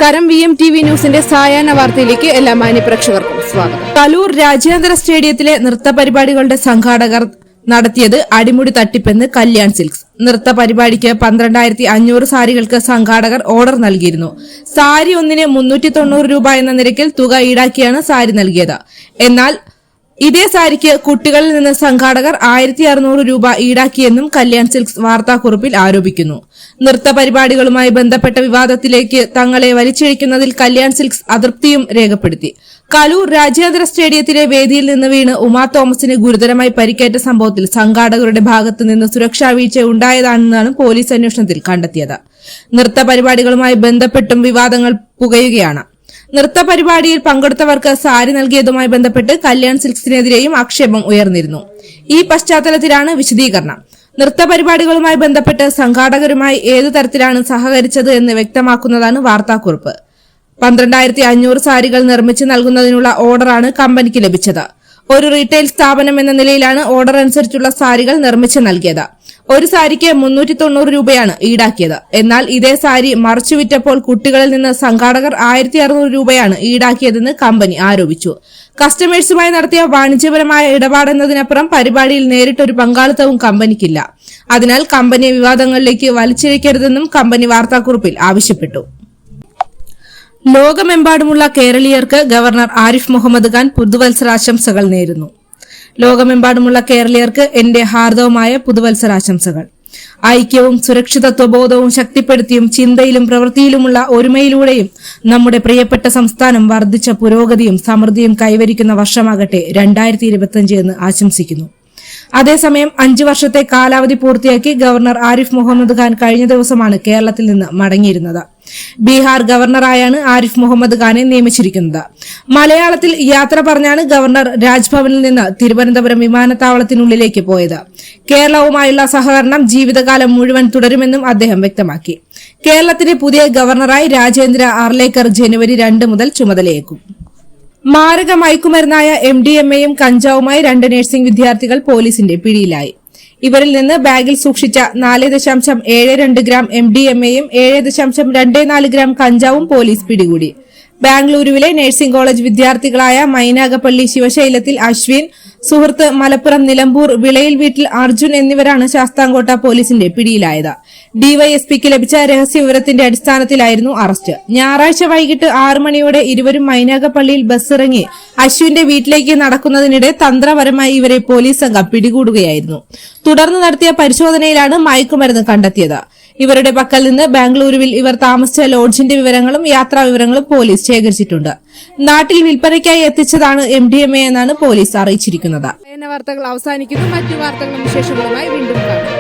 കരം VMTV ന്യൂസിന്റെ സായാഹ്ന വാർത്തയിലേക്ക് എല്ലാ മാന്യപ്രേക്ഷകർക്കും സ്വാഗതം. കലൂർ രാജ്യാന്തര സ്റ്റേഡിയത്തിലെ നൃത്ത പരിപാടികളുടെ സംഘാടകർ നടത്തിയത് അടിമുടി തട്ടിപ്പെന്ന് കല്യാൺ സിൽക്സ്. നൃത്ത പരിപാടിക്ക് 12,500 സാരികൾക്ക് സംഘാടകർ ഓർഡർ നൽകിയിരുന്നു. സാരി ഒന്നിന് 390 രൂപ എന്ന നിരക്കിൽ തുക ഈടാക്കിയാണ് സാരി നൽകിയത്. എന്നാൽ ഇതേ സാരിക്ക് കുട്ടികളിൽ നിന്ന് സംഘാടകർ 1,600 രൂപ ഈടാക്കിയെന്നും കല്യാൺ സിൽക്സ് വാർത്താക്കുറിപ്പിൽ ആരോപിക്കുന്നു. നൃത്ത പരിപാടികളുമായി ബന്ധപ്പെട്ട വിവാദത്തിലേക്ക് തങ്ങളെ വലിച്ചിഴയ്ക്കുന്നതിൽ കല്യാൺ സിൽക്സ് അതൃപ്തിയും രേഖപ്പെടുത്തി. കലൂർ രാജ്യാന്തര സ്റ്റേഡിയത്തിലെ വേദിയിൽ നിന്ന് വീണ് ഉമാ തോമസിന് ഗുരുതരമായി പരിക്കേറ്റ സംഭവത്തിൽ സംഘാടകരുടെ ഭാഗത്തു നിന്ന് സുരക്ഷാ വീഴ്ച ഉണ്ടായതാണെന്നാണ് പോലീസ് അന്വേഷണത്തിൽ കണ്ടെത്തിയത്. നൃത്ത പരിപാടികളുമായി ബന്ധപ്പെട്ടും വിവാദങ്ങൾ പുകയുകയാണ്. നൃത്ത പരിപാടിയിൽ പങ്കെടുത്തവർക്ക് സാരി നൽകിയതുമായി ബന്ധപ്പെട്ട് കല്യാൺ സിൽക്സിനെതിരെയും ആക്ഷേപം ഉയർന്നിരുന്നു. ഈ പശ്ചാത്തലത്തിലാണ് വിശദീകരണം. നൃത്ത പരിപാടികളുമായി ബന്ധപ്പെട്ട് സംഘാടകരുമായി ഏതു തരത്തിലാണ് സഹകരിച്ചത് എന്ന് വ്യക്തമാക്കുന്നതാണ് വാർത്താക്കുറിപ്പ്. 12,500 സാരികൾ നിർമ്മിച്ച് നൽകുന്നതിനുള്ള ഓർഡറാണ് കമ്പനിക്ക് ലഭിച്ചത്. ഒരു റീറ്റെയിൽ സ്ഥാപനം എന്ന നിലയിലാണ് ഓർഡർ അനുസരിച്ചുള്ള സാരികൾ നിർമ്മിച്ച് നൽകിയത്. ഒരു സാരിക്ക് 390 രൂപയാണ് ഈടാക്കിയത്. എന്നാൽ ഇതേ സാരി മറിച്ചുവിറ്റപ്പോൾ കുട്ടികളിൽ നിന്ന് സംഘാടകർ 1,600 രൂപയാണ് ഈടാക്കിയതെന്ന് കമ്പനി ആരോപിച്ചു. കസ്റ്റമേഴ്സുമായി നടത്തിയ വാണിജ്യപരമായ ഇടപാടെന്നതിനപ്പുറം പരിപാടിയിൽ നേരിട്ടൊരു പങ്കാളിത്തവും കമ്പനിക്കില്ല. അതിനാൽ കമ്പനിയെ വിവാദങ്ങളിലേക്ക് വലിച്ചിഴക്കരുതെന്നും കമ്പനി വാർത്താക്കുറിപ്പിൽ ആവശ്യപ്പെട്ടു. ലോകമെമ്പാടുമുള്ള കേരളീയർക്ക് ഗവർണർ ആരിഫ് മുഹമ്മദ് ഖാൻ പുതുവത്സരാശംസകൾ നേരുന്നു. ലോകമെമ്പാടുമുള്ള കേരളീയർക്ക് എന്റെ ഹാർദവമായ പുതുവത്സരാശംസകൾ. ഐക്യവും സുരക്ഷിതത്വബോധവും ശക്തിപ്പെടുത്തിയും ചിന്തയിലും പ്രവൃത്തിയിലുമുള്ള ഒരുമയിലൂടെയും നമ്മുടെ പ്രിയപ്പെട്ട സംസ്ഥാനം വർദ്ധിച്ച പുരോഗതിയും സമൃദ്ധിയും കൈവരിക്കുന്ന വർഷമാകട്ടെ 2025 എന്ന് ആശംസിക്കുന്നു. അതേസമയം 5 വർഷത്തെ കാലാവധി പൂർത്തിയാക്കി ഗവർണർ ആരിഫ് മുഹമ്മദ് ഖാൻ കഴിഞ്ഞ ദിവസമാണ് കേരളത്തിൽ നിന്ന് മടങ്ങിയിരുന്നത്. ബീഹാർ ഗവർണറായാണ് ആരിഫ് മുഹമ്മദ് ഖാനെ നിയമിച്ചിരിക്കുന്നത്. മലയാളത്തിൽ യാത്ര പറഞ്ഞാണ് ഗവർണർ രാജ്ഭവനിൽ നിന്ന് തിരുവനന്തപുരം വിമാനത്താവളത്തിനുള്ളിലേക്ക് പോയത്. കേരളവുമായുള്ള സഹകരണം ജീവിതകാലം മുഴുവൻ തുടരുമെന്നും അദ്ദേഹം വ്യക്തമാക്കി. കേരളത്തിന്റെ പുതിയ ഗവർണറായി രാജേന്ദ്ര ആർലേക്കർ ജനുവരി 2 മുതൽ ചുമതലയേക്കും. മാരക മയക്കുമരുന്നായ MDMA-യും കഞ്ചാവുമായി 2 നഴ്സിംഗ് വിദ്യാർത്ഥികൾ പോലീസിന്റെ പിടിയിലായി. ഇവരിൽ നിന്ന് ബാഗിൽ സൂക്ഷിച്ച 4.72 ഗ്രാം MDMA-യും 7.24 ഗ്രാം കഞ്ചാവും പോലീസ് പിടികൂടി. ബാംഗ്ലൂരുവിലെ നഴ്സിംഗ് കോളേജ് വിദ്യാർത്ഥികളായ മൈനാഗപ്പള്ളി ശിവശൈലത്തിൽ അശ്വിൻ, സുഹൃത്ത് മലപ്പുറം നിലമ്പൂർ വിളയിൽ വീട്ടിൽ അർജുൻ എന്നിവരാണ് ശാസ്താംകോട്ട പോലീസിന്റെ പിടിയിലായത്. ഡിവൈഎസ്പിക്ക് ലഭിച്ച രഹസ്യ വിവരത്തിന്റെ അടിസ്ഥാനത്തിലായിരുന്നു അറസ്റ്റ്. ഞായറാഴ്ച വൈകിട്ട് 6 മണിയോടെ ഇരുവരും മൈനാഗപ്പള്ളിയിൽ ബസ്സിറങ്ങി അശ്വിന്റെ വീട്ടിലേക്ക് നടക്കുന്നതിനിടെ തന്ത്രപരമായി ഇവരെ പോലീസ് സംഘം പിടികൂടുകയായിരുന്നു. തുടർന്ന് നടത്തിയ പരിശോധനയിലാണ് മയക്കുമരുന്ന് കണ്ടെത്തിയത്. ഇവരുടെ പക്കൽ നിന്ന് ബാംഗ്ലൂരുവിൽ ഇവർ താമസിച്ച ലോഡ്ജിന്റെ വിവരങ്ങളും യാത്രാ വിവരങ്ങളും പോലീസ് ശേഖരിച്ചിട്ടുണ്ട്. നാട്ടിൽ വിൽപ്പനയ്ക്കായി എത്തിച്ചതാണ് MDMA എന്നാണ് പോലീസ് അറിയിച്ചിരിക്കുന്നത്. വാർത്തകൾ അവസാനിക്കുന്നു. മറ്റു വാർത്തകളും വിശേഷങ്ങളുമായി വീണ്ടും കാണാം.